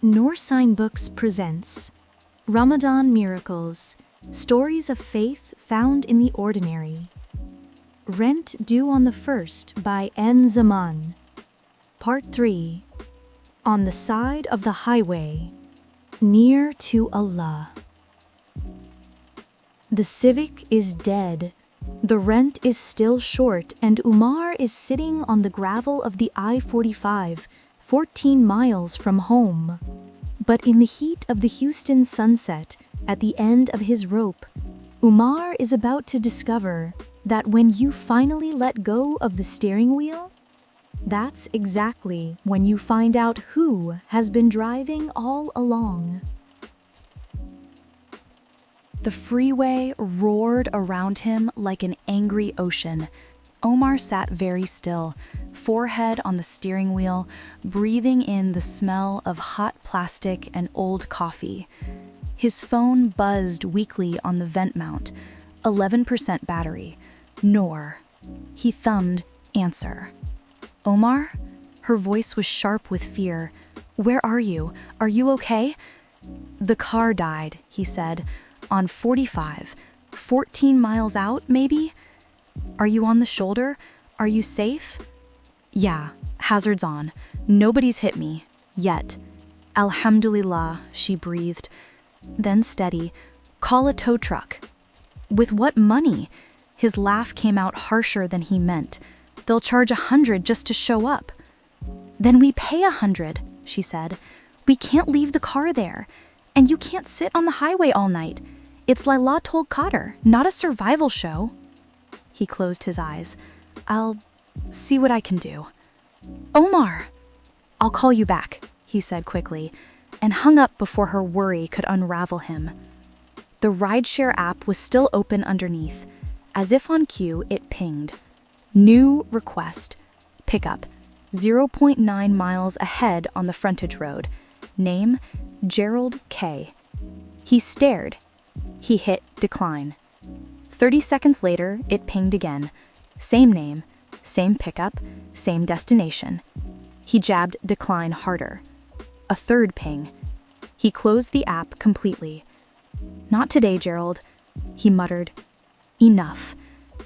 Noorsign Books presents Ramadan Miracles, Stories of Faith Found in the Ordinary. Rent Due on the First by N. Zaman. Part 3. On the Side of the Highway, Near to Allah. The Civic is dead. The rent is still short, and Umar is sitting on the gravel of the I-45, 14 miles from home. But in the heat of the Houston sunset, at the end of his rope, Umar is about to discover that when you finally let go of the steering wheel, that's exactly when you find out who has been driving all along. The freeway roared around him like an angry ocean. Omar sat very still, forehead on the steering wheel, breathing in the smell of hot plastic and old coffee. His phone buzzed weakly on the vent mount. 11% battery. Nour. He thumbed answer. Omar? Her voice was sharp with fear. Where are you? Are you okay? The car died, he said. On 45. 14 miles out, maybe? Are you on the shoulder? Are you safe? Yeah, hazards on. Nobody's hit me. Yet. Alhamdulillah, she breathed. Then steady. Call a tow truck. With what money? His laugh came out harsher than he meant. They'll charge 100 just to show up. Then we pay 100, she said. We can't leave the car there. And you can't sit on the highway all night. It's Laylatul Qadr, not a survival show. He closed his eyes. I'll see what I can do. Omar! I'll call you back, he said quickly, and hung up before her worry could unravel him. The rideshare app was still open underneath. As if on cue, it pinged. New request. Pickup. 0.9 miles ahead on the frontage road. Name, Gerald K. He stared. He hit decline. 30 seconds later, it pinged again. Same name, same pickup, same destination. He jabbed decline harder. A third ping. He closed the app completely. Not today, Gerald, he muttered. Enough.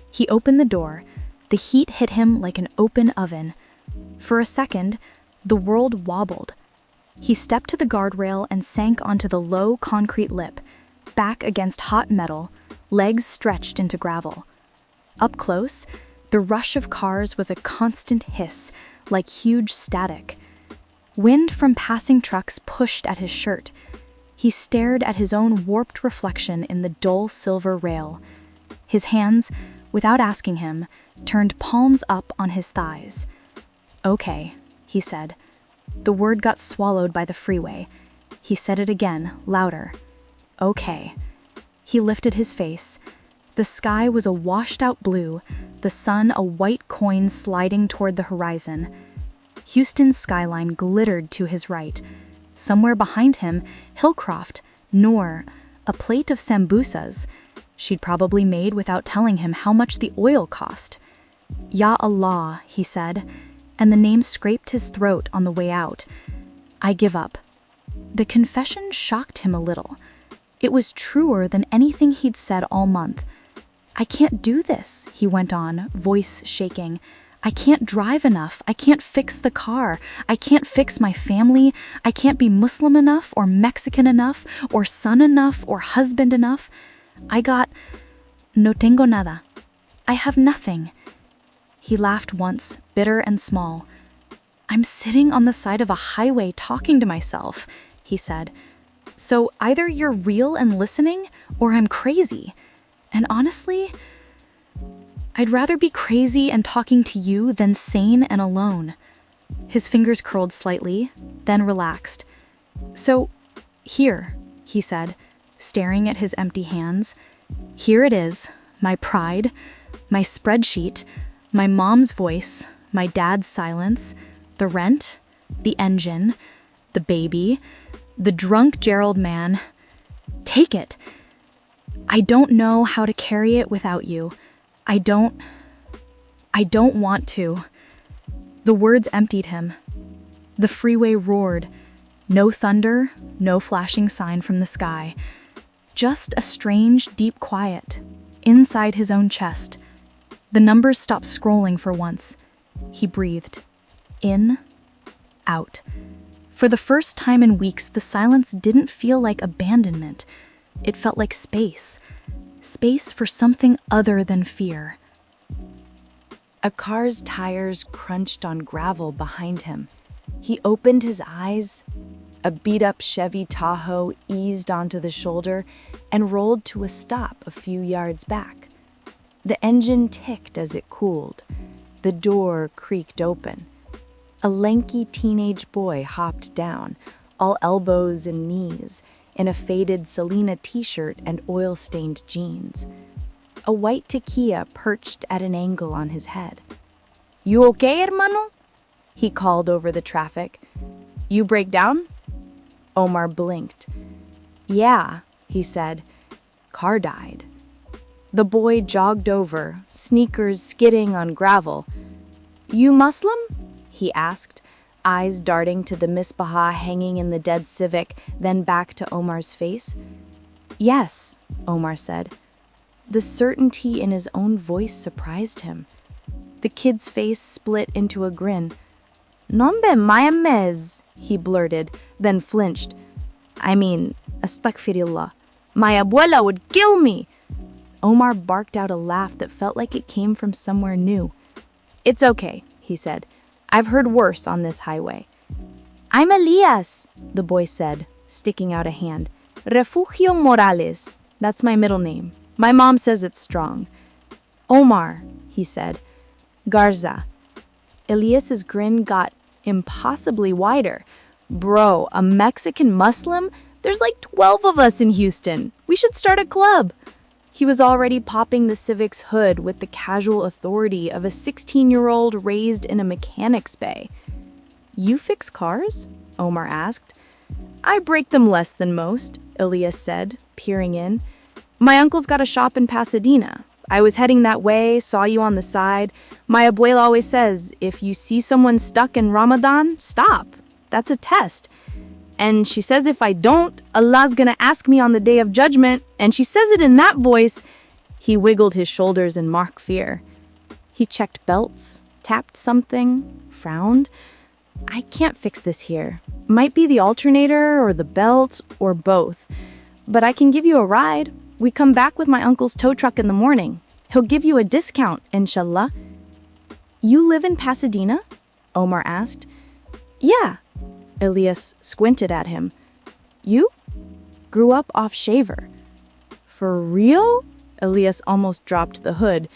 He opened the door. The heat hit him like an open oven. For a second, the world wobbled. He stepped to the guardrail and sank onto the low concrete lip, back against hot metal, legs stretched into gravel. Up close, the rush of cars was a constant hiss, like huge static. Wind from passing trucks pushed at his shirt. He stared at his own warped reflection in the dull silver rail. His hands, without asking him, turned palms up on his thighs. Okay, he said. The word got swallowed by the freeway. He said it again, louder. Okay. He lifted his face. The sky was a washed-out blue, the sun a white coin sliding toward the horizon. Houston's skyline glittered to his right. Somewhere behind him, Hillcroft, Nour, a plate of sambusas. She'd probably made without telling him how much the oil cost. Ya Allah, he said, and the name scraped his throat on the way out. I give up. The confession shocked him a little. It was truer than anything he'd said all month. I can't do this, he went on, voice shaking. I can't drive enough. I can't fix the car. I can't fix my family. I can't be Muslim enough or Mexican enough or son enough or husband enough. No tengo nada. I have nothing. He laughed once, bitter and small. I'm sitting on the side of a highway talking to myself, he said. So either you're real and listening, or I'm crazy. And honestly, I'd rather be crazy and talking to you than sane and alone. His fingers curled slightly, then relaxed. So, here, he said, staring at his empty hands. Here it is, my pride, my spreadsheet, my mom's voice, my dad's silence, the rent, the engine, the baby, the drunk Gerald man. Take it. I don't know how to carry it without you. I don't want to. The words emptied him. The freeway roared. No thunder, no flashing sign from the sky. Just a strange, deep quiet, inside his own chest. The numbers stopped scrolling for once. He breathed. In, out. For the first time in weeks, the silence didn't feel like abandonment. It felt like space. Space for something other than fear. A car's tires crunched on gravel behind him. He opened his eyes. A beat-up Chevy Tahoe eased onto the shoulder and rolled to a stop a few yards back. The engine ticked as it cooled. The door creaked open. A lanky teenage boy hopped down, all elbows and knees, in a faded Selena t-shirt and oil-stained jeans. A white tequila perched at an angle on his head. "You okay, hermano?" he called over the traffic. "You break down?" Omar blinked. "Yeah," he said. "Car died." The boy jogged over, sneakers skidding on gravel. "You Muslim?" he asked, eyes darting to the misbah hanging in the dead Civic, then back to Omar's face. "Yes," Omar said. The certainty in his own voice surprised him. The kid's face split into a grin. "Nombe mayamez," he blurted, then flinched. "I mean, astaghfirullah. My abuela would kill me." Omar barked out a laugh that felt like it came from somewhere new. "It's okay," he said. "I've heard worse on this highway." "I'm Elias," the boy said, sticking out a hand. "Refugio Morales. That's my middle name. My mom says it's strong." "Omar," he said. "Garza." Elias's grin got impossibly wider. "Bro, a Mexican Muslim? There's like 12 of us in Houston. We should start a club." He was already popping the Civic's hood with the casual authority of a 16-year-old raised in a mechanic's bay. "You fix cars?" Omar asked. "I break them less than most," Elias said, peering in. "My uncle's got a shop in Pasadena. I was heading that way, saw you on the side. My abuela always says, if you see someone stuck in Ramadan, stop. That's a test. And she says if I don't, Allah's gonna ask me on the Day of Judgment, and she says it in that voice." He wiggled his shoulders in mock fear. He checked belts, tapped something, frowned. "I can't fix this here. Might be the alternator or the belt or both. But I can give you a ride. We come back with my uncle's tow truck in the morning. He'll give you a discount, inshallah." "You live in Pasadena?" Omar asked. "Yeah." Elias squinted at him. "You?" "Grew up off Shaver." "For real?" Elias almost dropped the hood.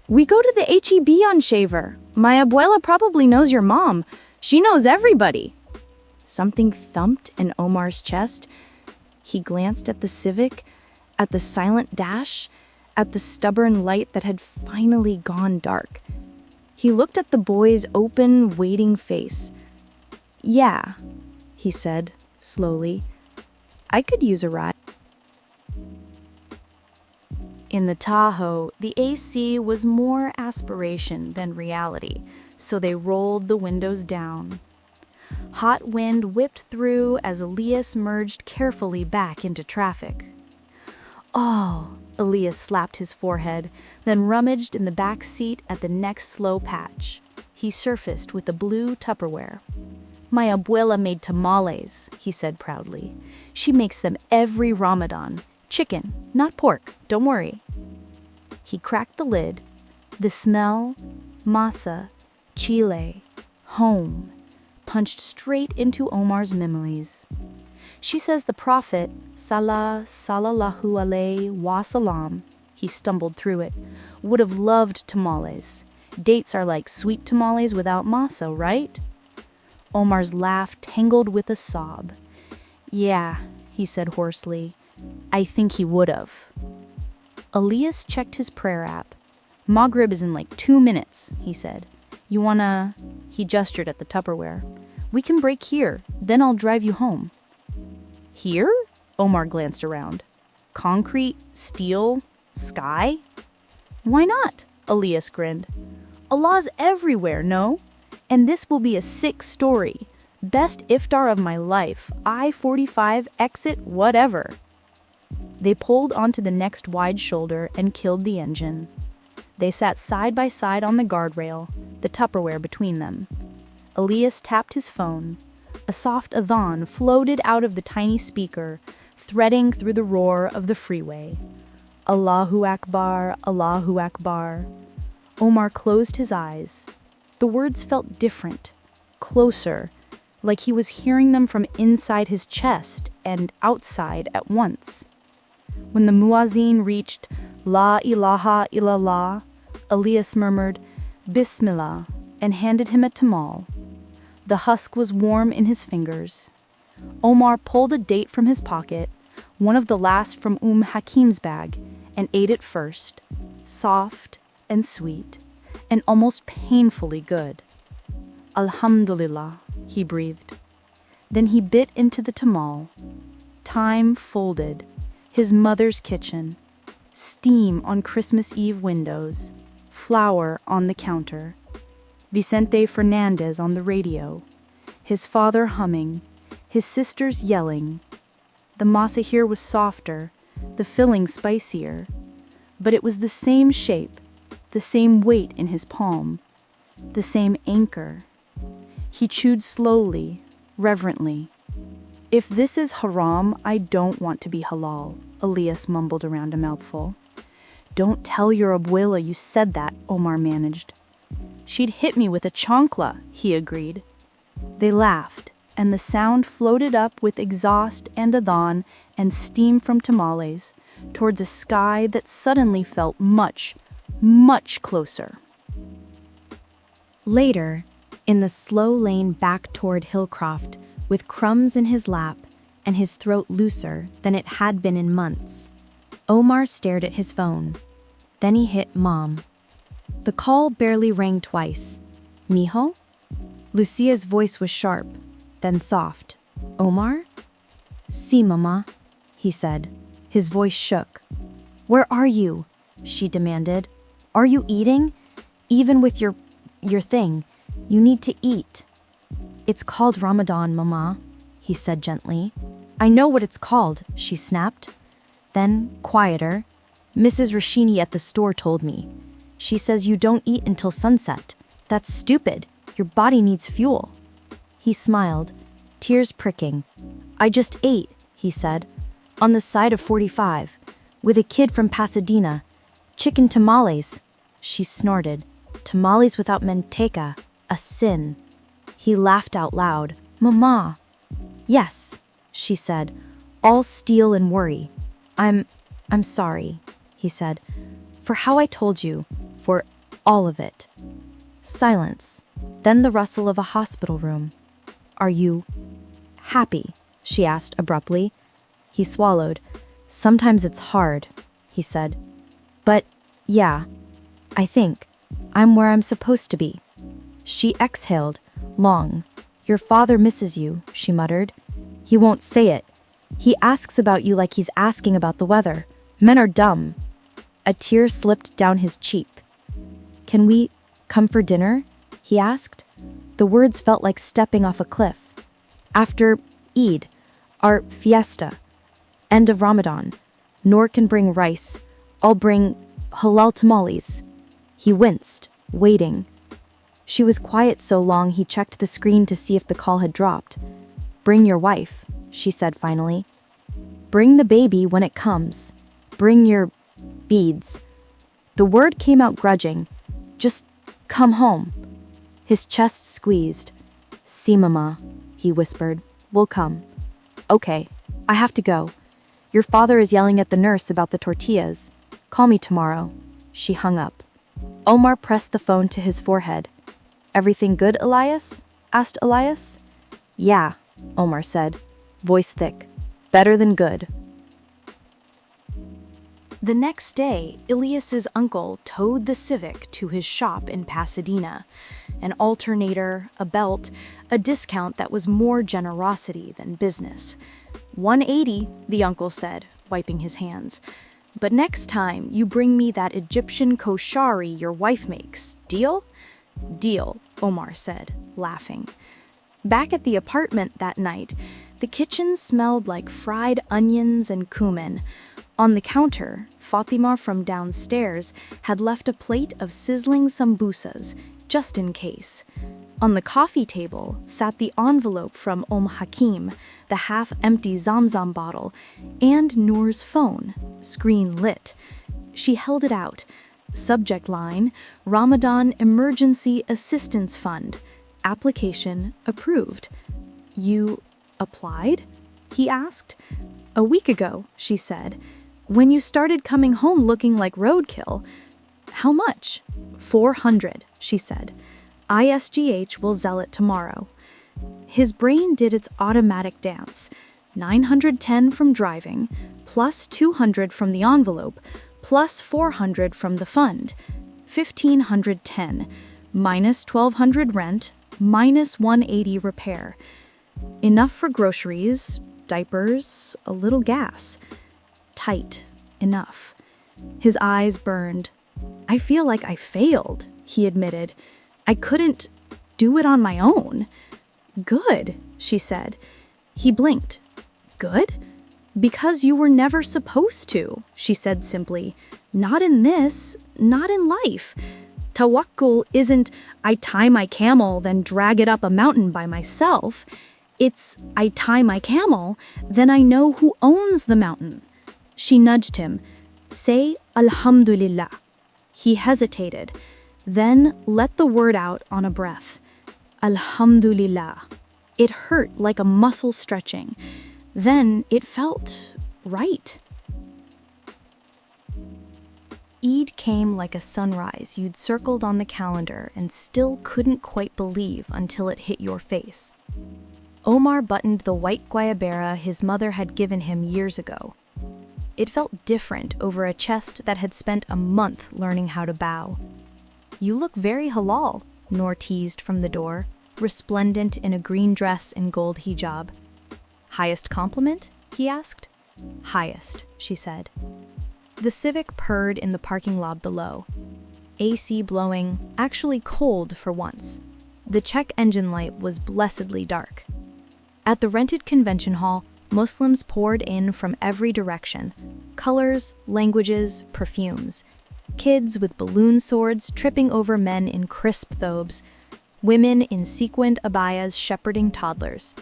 "We go to the HEB on Shaver. My abuela probably knows your mom. She knows everybody." Something thumped in Omar's chest. He glanced at the Civic, at the silent dash, at the stubborn light that had finally gone dark. He looked at the boy's open, waiting face. "Yeah," he said, slowly. "I could use a ride." In the Tahoe, the AC was more aspiration than reality, so they rolled the windows down. Hot wind whipped through as Elias merged carefully back into traffic. "Oh," Elias slapped his forehead, then rummaged in the back seat at the next slow patch. He surfaced with a blue Tupperware. "My abuela made tamales," he said proudly. "She makes them every Ramadan. Chicken, not pork, don't worry." He cracked the lid. The smell, masa, chile, home, punched straight into Omar's memories. "She says the Prophet, sallallahu alayhi wa sallam," he stumbled through it, "would have loved tamales. Dates are like sweet tamales without masa, right?" Omar's laugh tangled with a sob. "Yeah," he said hoarsely. "I think he would have." Elias checked his prayer app. "Maghrib is in like 2 minutes," he said. "You wanna..." He gestured at the Tupperware. "We can break here, then I'll drive you home." "Here?" Omar glanced around. "Concrete, steel, sky?" "Why not?" Elias grinned. "Allah's everywhere, no? And this will be a sick story. Best iftar of my life. I-45, exit, whatever. They pulled onto the next wide shoulder and killed the engine. They sat side by side on the guardrail, the Tupperware between them. Elias tapped his phone. A soft adhan floated out of the tiny speaker, threading through the roar of the freeway. Allahu Akbar, Allahu Akbar. Omar closed his eyes. The words felt different, closer, like he was hearing them from inside his chest and outside at once. When the muazzin reached La ilaha illallah, Elias murmured, Bismillah, and handed him a tamal. The husk was warm in his fingers. Omar pulled a date from his pocket, one of the last from Hakim's bag, and ate it first, soft and sweet, and almost painfully good. Alhamdulillah, he breathed. Then he bit into the tamal. Time folded, his mother's kitchen, steam on Christmas Eve windows, flour on the counter, Vicente Fernandez on the radio, his father humming, his sisters yelling. The masa here was softer, the filling spicier, but it was the same shape, the same weight in his palm, the same anchor. He chewed slowly, reverently. If this is haram, I don't want to be halal, Elias mumbled around a mouthful. Don't tell your abuela you said that, Omar managed. She'd hit me with a chancla, he agreed. They laughed, and the sound floated up with exhaust and adhan and steam from tamales towards a sky that suddenly felt much, much closer. Later, in the slow lane back toward Hillcroft, with crumbs in his lap and his throat looser than it had been in months, Omar stared at his phone. Then he hit Mom. The call barely rang twice. Mijo? Lucia's voice was sharp, then soft. Omar? Si, Mama, he said. His voice shook. Where are you? She demanded. Are you eating? Even with your thing, you need to eat. It's called Ramadan, Mama, he said gently. I know what it's called, she snapped. Then, quieter, Mrs. Rashini at the store told me. She says you don't eat until sunset. That's stupid. Your body needs fuel. He smiled, tears pricking. I just ate, he said, on the side of 45, with a kid from Pasadena. Chicken tamales. She snorted. Tamales without manteca. A sin. He laughed out loud. Mama. Yes, she said, all steel and worry. I'm sorry, he said, for how I told you, for all of it. Silence, then the rustle of a hospital room. Are you happy? She asked abruptly. He swallowed. Sometimes it's hard, he said. But, yeah, I think I'm where I'm supposed to be. She exhaled, long. Your father misses you, she muttered. He won't say it. He asks about you like he's asking about the weather. Men are dumb. A tear slipped down his cheek. Can we come for dinner? He asked. The words felt like stepping off a cliff. After Eid, our fiesta, end of Ramadan, Nour can bring rice. I'll bring halal tamales. He winced, waiting. She was quiet so long he checked the screen to see if the call had dropped. Bring your wife, she said finally. Bring the baby when it comes. Bring your beads. The word came out grudging. Just come home. His chest squeezed. Si, Mama, he whispered. We'll come. Okay, I have to go. Your father is yelling at the nurse about the tortillas. Call me tomorrow. She hung up. Omar pressed the phone to his forehead. Everything good, Elias? Asked Elias. Yeah, Omar said, voice thick. Better than good. The next day, Elias's uncle towed the Civic to his shop in Pasadena. An alternator, a belt, a discount that was more generosity than business. $180, the uncle said, wiping his hands. But next time, you bring me that Egyptian koshari your wife makes. Deal? Deal, Omar said, laughing. Back at the apartment that night, the kitchen smelled like fried onions and cumin. On the counter, Fatima from downstairs had left a plate of sizzling sambusas, just in case. On the coffee table sat the envelope from Hakim, the half-empty Zamzam bottle, and Nour's phone, screen lit. She held it out. Subject line, Ramadan Emergency Assistance Fund. Application approved. You applied? He asked. A week ago, she said, when you started coming home looking like roadkill. How much? 400, she said. ISGH will sell it tomorrow. His brain did its automatic dance. 910 from driving, plus 200 from the envelope, plus 400 from the fund. 1,510, minus 1,200 rent, minus 180 repair. Enough for groceries, diapers, a little gas. Tight enough. His eyes burned. I feel like I failed, he admitted. I couldn't do it on my own. Good, she said. He blinked. Good? Because you were never supposed to, she said simply. Not in this, not in life. Tawakkul isn't I tie my camel, then drag it up a mountain by myself. It's I tie my camel, then I know who owns the mountain. She nudged him. Say Alhamdulillah. He hesitated. Then let the word out on a breath. Alhamdulillah. It hurt like a muscle stretching. Then it felt right. Eid came like a sunrise you'd circled on the calendar and still couldn't quite believe until it hit your face. Omar buttoned the white guayabera his mother had given him years ago. It felt different over a chest that had spent a month learning how to bow. You look very halal, Nour teased from the door, resplendent in a green dress and gold hijab. Highest compliment? He asked. Highest, she said. The Civic purred in the parking lot below. AC blowing, actually cold for once. The check engine light was blessedly dark. At the rented convention hall, Muslims poured in from every direction. Colors, languages, perfumes. Kids with balloon swords tripping over men in crisp thobes. Women in sequined abayas shepherding toddlers.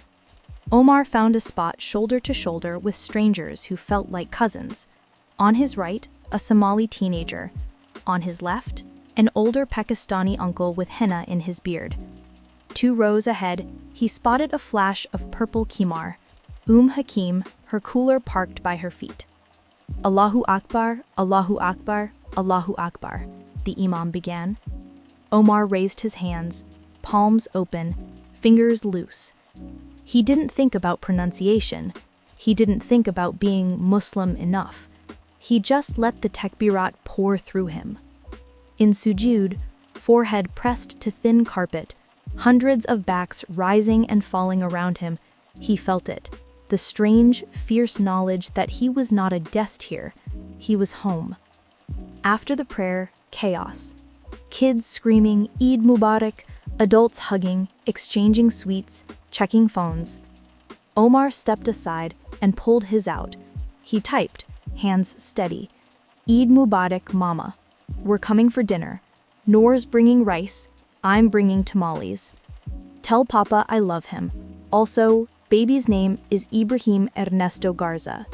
Omar found a spot shoulder to shoulder with strangers who felt like cousins. On his right, a Somali teenager. On his left, an older Pakistani uncle with henna in his beard. 2 rows ahead, he spotted a flash of purple khimar. Hakim, her cooler parked by her feet. Allahu Akbar, Allahu Akbar, Allahu Akbar, the imam began. Omar raised his hands, palms open, fingers loose. He didn't think about pronunciation. He didn't think about being Muslim enough. He just let the takbirat pour through him. In sujud, forehead pressed to thin carpet, hundreds of backs rising and falling around him, he felt it. The strange, fierce knowledge that he was not a guest here. He was home. After the prayer, chaos. Kids screaming Eid Mubarak, adults hugging, exchanging sweets, checking phones. Omar stepped aside and pulled his out. He typed, hands steady. Eid Mubarak, Mama. We're coming for dinner. Nour's bringing rice. I'm bringing tamales. Tell Papa I love him. Also, baby's name is Ibrahim Ernesto Garza.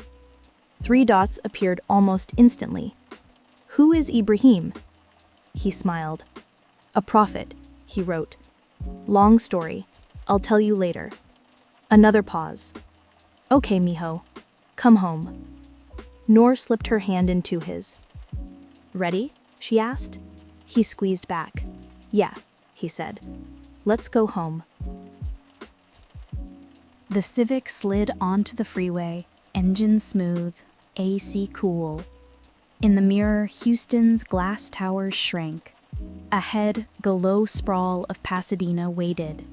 3 dots appeared almost instantly. Who is Ibrahim? He smiled. A prophet, he wrote. Long story. I'll tell you later. Another pause. Okay, mijo. Come home. Nour slipped her hand into his. Ready? She asked. He squeezed back. Yeah, he said. Let's go home. The Civic slid onto the freeway, engine smooth, AC cool. In the mirror, Houston's glass towers shrank. Ahead, the low sprawl of Pasadena waited.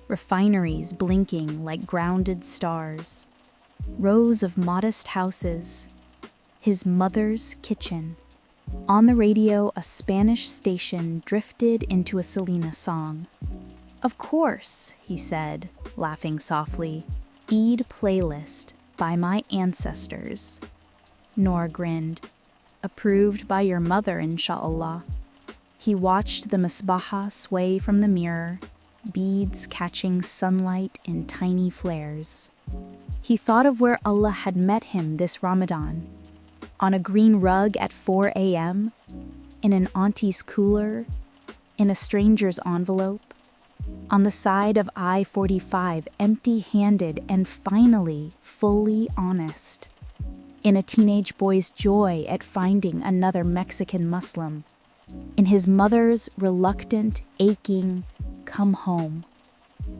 Refineries blinking like grounded stars. Rows of modest houses. His mother's kitchen. On the radio, a Spanish station drifted into a Selena song. Of course, he said, laughing softly. Eid playlist by my ancestors. Nour grinned. Approved by your mother, inshallah. He watched the misbaha sway from the mirror, beads catching sunlight in tiny flares. He thought of where Allah had met him this Ramadan. On a green rug at 4 a.m., in an auntie's cooler, in a stranger's envelope, on the side of I-45, empty-handed and finally fully honest, in a teenage boy's joy at finding another Mexican Muslim, in his mother's reluctant, aching, come home.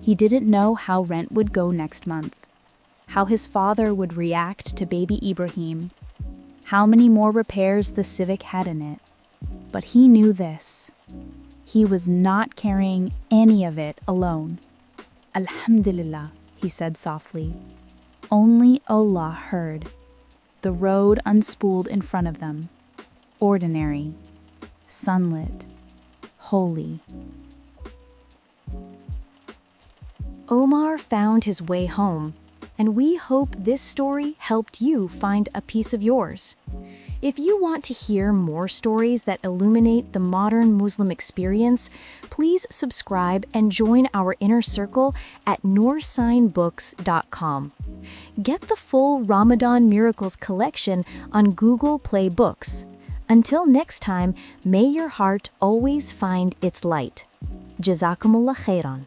He didn't know how rent would go next month, how his father would react to baby Ibrahim, how many more repairs the Civic had in it. But he knew this. He was not carrying any of it alone. Alhamdulillah, he said softly. Only Allah heard. The road unspooled in front of them. Ordinary, sunlit, holy. Omar found his way home, and we hope this story helped you find a piece of yours. If you want to hear more stories that illuminate the modern Muslim experience, please subscribe and join our inner circle at Noorsignbooks.com. Get the full Ramadan Miracles collection on Google Play Books. Until next time, may your heart always find its light. Jazakumullah khairan.